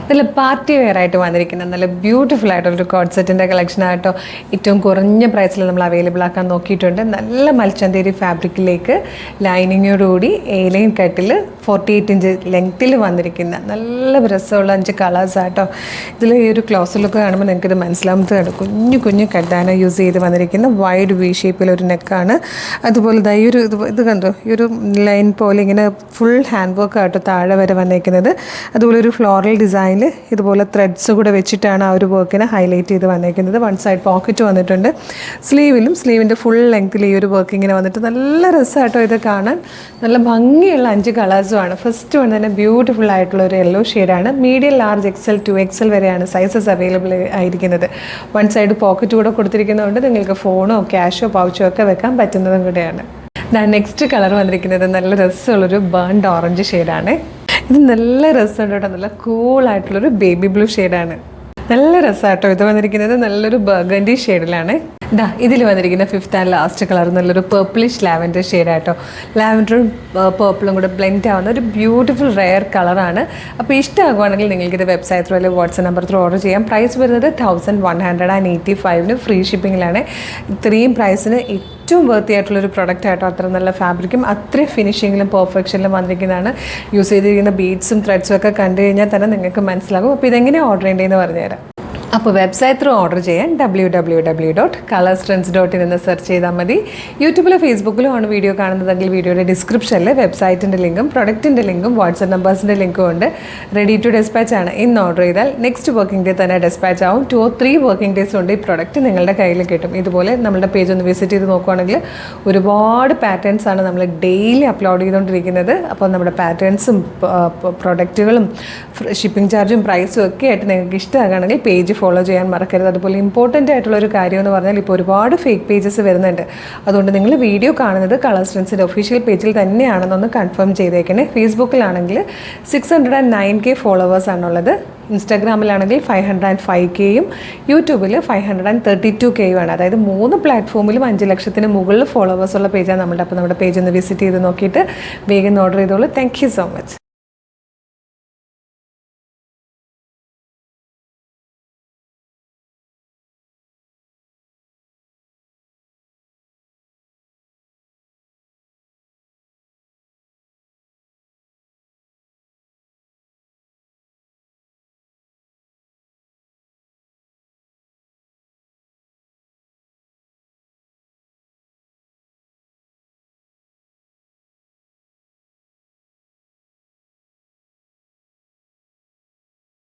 നല്ല party wear ആയിട്ട് വന്നിരിക്കുന്ന നല്ല ബ്യൂട്ടിഫുൾ ആയിട്ടൊരു കോഡ് സെറ്റിൻ്റെ കളക്ഷൻ ആയിട്ടോ ഏറ്റവും കുറഞ്ഞ പ്രൈസിൽ നമ്മൾ അവൈലബിൾ ആക്കാൻ നോക്കിയിട്ടുണ്ട്. നല്ല മൽച്ചന്തേരി ഫാബ്രിക്കിലേക്ക് ലൈനിങ്ങോടുകൂടി എ-ലൈൻ കട്ടിൽ 48 ഇഞ്ച് ലെങ്ത്തിൽ വന്നിരിക്കുന്ന നല്ല രസമുള്ള 5 കളേഴ്സ് ആട്ടോ. ഇതിൽ ഈ ഒരു ക്ലോസ് ലുക്ക് കാണുമ്പോൾ നിങ്ങൾക്കിത് മനസ്സിലാവുന്നതാണ്. കുഞ്ഞു കുഞ്ഞു കഡാന യൂസ് ചെയ്ത് വന്നിരിക്കുന്ന വൈഡ് വി ഷേപ്പിലൊരു നെക്കാണ്. അതുപോലെ ഈ ഒരു ഇത് കണ്ടോ, ഈ ഒരു ലൈൻ പോലെ ഇങ്ങനെ ഫുൾ ഹാൻഡ് വർക്ക് ആട്ടോ താഴെ വരെ വന്നിരിക്കുന്നത്. അതുപോലെ ഒരു ഫ്ലോറൽ ഡിസൈനിൽ ഇതുപോലെ ത്രെഡ്സ് കൂടെ വെച്ചിട്ടാണ് ആ ഒരു വർക്കിനെ ഹൈലൈറ്റ് ചെയ്ത് വന്നിരിക്കുന്നത്. വൺ സൈഡ് പോക്കറ്റ് വന്നിട്ടുണ്ട്. സ്ലീവിൻ്റെ ഫുൾ ലെങ്ത്തിൽ ഈ ഒരു വർക്ക് ഇങ്ങനെ വന്നിട്ട് നല്ല രസമായിട്ടോ ഇത് കാണാൻ. നല്ല ഭംഗിയുള്ള 5 കളേഴ്സുമാണ്. ഫസ്റ്റ് വൺ തന്നെ ബ്യൂട്ടിഫുൾ ആയിട്ടുള്ള ഒരു യെല്ലോ ഷെയ്ഡാണ്. മീഡിയം, ലാർജ്, XL, 2XL വരെയാണ് സൈസസ് അവൈലബിൾ ആയിരിക്കുന്നത്. വൺ സൈഡ് പോക്കറ്റ് കൂടെ കൊടുത്തിരിക്കുന്നതുകൊണ്ട് നിങ്ങൾക്ക് ഫോണോ ക്യാഷോ പൗച്ചോ ഒക്കെ വെക്കാൻ പറ്റുന്നതും കൂടെയാണ്. നെക്സ്റ്റ് കളർ വന്നിരിക്കുന്നത് നല്ല രസമുള്ളൊരു ബേൺഡ് ഓറഞ്ച് ഷെയ്ഡാണ്. ഇത് നല്ല രസമുണ്ട് കേട്ടോ. നല്ല കൂളായിട്ടുള്ളൊരു ബേബി ബ്ലൂ ഷെയ്ഡാണ്. നല്ല രസമാട്ടോ. ഇത് വന്നിരിക്കുന്നത് നല്ലൊരു ബർഗൻഡി ഷെയ്ഡിലാണ്. ഇതിൽ വന്നിരിക്കുന്ന 5th ആൻഡ് ലാസ്റ്റ് കളർ നല്ലൊരു പേർപ്പിളിഷ് ലാവൻഡർ ഷെയ്ഡായിട്ടോ. ലാവൻഡറും പേർപ്പിളും കൂടെ ബ്ലെൻഡ് ആവുന്ന ഒരു ബ്യൂട്ടിഫുൾ റെയർ കളറാണ്. അപ്പോൾ ഇഷ്ടമാകുവാണെങ്കിൽ നിങ്ങൾക്കിത് വെബ്സൈറ്റ് ത്രൂ അല്ലെങ്കിൽ വാട്സ്ആപ്പ് നമ്പർ ത്രൂ ഓർഡർ ചെയ്യാം. പ്രൈസ് വരുന്നത് 1185 ഫ്രീ ഷിപ്പിങ്ങിലാണ്. ഇത്രയും പ്രൈസിന് ഏറ്റവും വർത്തി ആയിട്ടുള്ളൊരു പ്രൊഡക്റ്റ് ആയിട്ടോ. അത്ര നല്ല ഫാബ്രിക്കും അത്രയും ഫിനിഷിങ്ങിലും പെർഫെക്ഷനിലും വന്നിരിക്കുന്നതാണ്. യൂസ് ചെയ്തിരിക്കുന്ന ബീഡ്സും ത്രെഡ്സും ഒക്കെ കണ്ടു കഴിഞ്ഞാൽ തന്നെ നിങ്ങൾക്ക് മനസ്സിലാകും. അപ്പോൾ ഇതെങ്ങനെയാണ് ഓർഡർ ചെയ്യേണ്ടതെന്ന് പറഞ്ഞുതരാം. അപ്പോൾ വെബ്സൈറ്റ് ത്രൂ ഓർഡർ ചെയ്യാൻ www.colorstrends.in എന്ന് സെർച്ച് ചെയ്താൽ മതി. യൂട്യൂബിലോ ഫേസ്ബുക്കിലോ ആണ് വീഡിയോ കാണുന്നതെങ്കിൽ വീഡിയോയുടെ ഡിസ്ക്രിപ്ഷനിൽ വെബ്സൈറ്റിൻ്റെ ലിങ്കും പ്രൊഡക്റ്റിൻ്റെ ലിങ്കും വാട്സ്ആപ്പ് നമ്പേഴ്സിൻ്റെ ലിങ്കും ഉണ്ട്. റെഡി ടു ഡെസ്പാച്ച് ആണ്. ഇന്ന് ഓർഡർ ചെയ്താൽ നെക്സ്റ്റ് വർക്കിംഗ് ഡേ തന്നെ ഡെസ്പാച്ച് ആവും. 2 or 3 വർക്കിംഗ് ഡേയ്സ് കൊണ്ട് ഈ പ്രൊഡക്റ്റ് നിങ്ങളുടെ കയ്യിൽ കിട്ടും. ഇതുപോലെ നമ്മുടെ പേജ് ഒന്ന് വിസിറ്റ് ചെയ്ത് നോക്കുകയാണെങ്കിൽ ഒരുപാട് പാറ്റേൺസ് ആണ് നമ്മൾ ഡെയിലി അപ്ലോഡ് ചെയ്തുകൊണ്ടിരിക്കുന്നത്. അപ്പോൾ നമ്മുടെ പാറ്റേൺസും പ്രൊഡക്റ്റുകളും ഷിപ്പിംഗ് ചാർജും പ്രൈസും ഒക്കെ ആയിട്ട് നിങ്ങൾക്ക് ഇഷ്ടമാകുകയാണെങ്കിൽ പേജ് ഫോളോ ചെയ്യാൻ മറക്കരുത്. അതുപോലെ ഇമ്പോർട്ടൻ്റ് ആയിട്ടുള്ളൊരു കാര്യം എന്ന് പറഞ്ഞാൽ ഇപ്പോൾ ഒരുപാട് ഫേക്ക് പേജസ് വരുന്നുണ്ട്. അതുകൊണ്ട് നിങ്ങൾ വീഡിയോ കാണുന്നത് കളർ സ്ട്രെൻസിൻ്റെ ഒഫീഷ്യൽ പേജിൽ തന്നെയാണെന്നൊന്ന് കൺഫേം ചെയ്തേക്കണേ. ഫേസ്ബുക്കിലാണെങ്കിൽ 609K ഫോളോവേഴ്സ് ആണുള്ളത്. ഇൻസ്റ്റാഗ്രാമിലാണെങ്കിൽ 505Kയും യൂട്യൂബിൽ 532Kയും ആണ്. അതായത് 3 പ്ലാറ്റ്ഫോമിലും 5 ലക്ഷത്തിന് മുകളിൽ ഫോളോവേഴ്സുള്ള പേജാണ് നമ്മുടെ. അപ്പോൾ നമ്മുടെ പേജ് ഒന്ന് വിസിറ്റ് ചെയ്ത് നോക്കിയിട്ട് വേഗം ഓർഡർ ചെയ്തോളൂ. Thank you so much.